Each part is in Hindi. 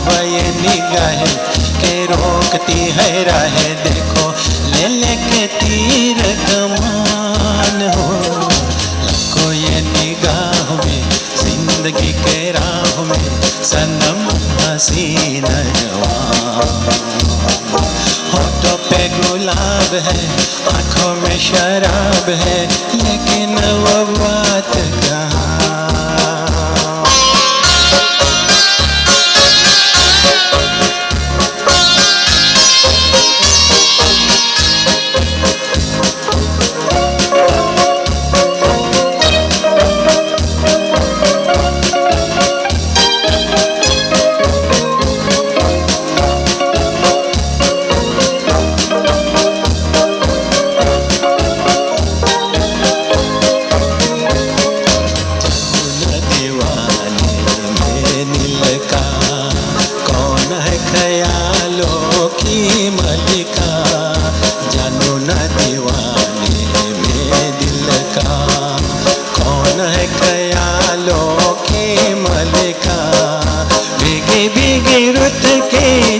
हुआ ये निगाहें के रोकती है राहें। देखो ले लेके तीर कमान हो, लगो ये निगाह में जिंदगी के राह में सनम हसीना जवान। होठों पे गुलाब है, आंखों में शराब है, लेकिन वो बात कहाँ।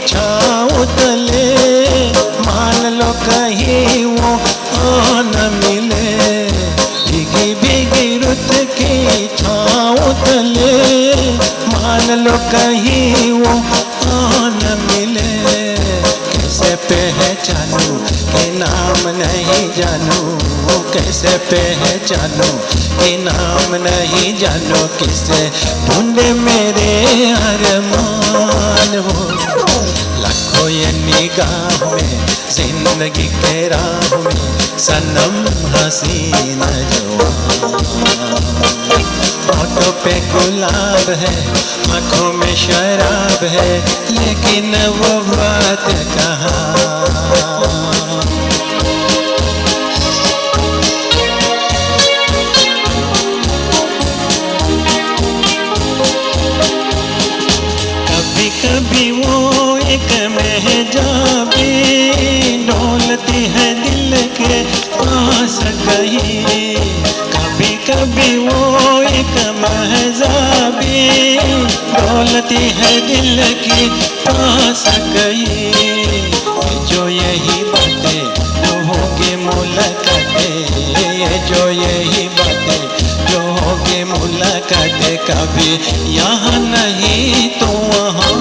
छाँव तले मान लो कहीं वो न मिले। भीगी भीगी रुत की छाँव तले मान लो कहीं वो न मिले। कैसे पहचानूं कि नाम नहीं जानूं, कैसे पहचानूं कि नाम नहीं जानूं। किसे ढूंढे मेरे अरमान हो, लाखों ये निगाह में जिंदगी के राह में सनम हसीना जवान। होठों पे गुलाब है, आंखों में शराब है, लेकिन वो बात कहाँ। कभी वो एक महजाबी डोलती है दिल के पास गई। कभी कभी वो एक महजाबी डोलती है दिल के पास गई। जो यही बातें जो होगी मुलाकातें, जो यही बातें जो होगी मुलाकातें, कभी यहाँ नहीं तो वहाँ।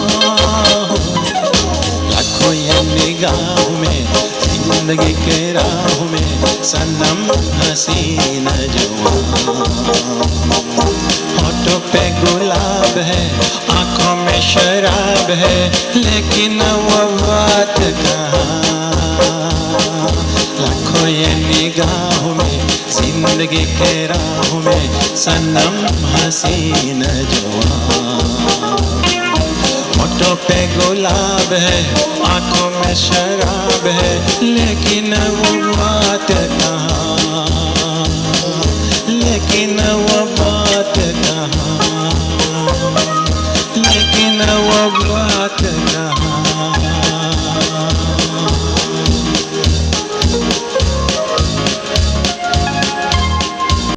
लाखों ये निगाह में जिंदगी के राह में सनम हसीना जवान। होठों पे गुलाब है, आंखों में शराब है, लेकिन वो बात कहाँ। लाखों ये निगाह में जिंदगी के राह में सनम हसीना जवान। होठों पे गुलाब है, आंखों में शराब है, लेकिन वो बात कहाँ। लेकिन वो बात कहाँ, लेकिन वो बात कहाँ।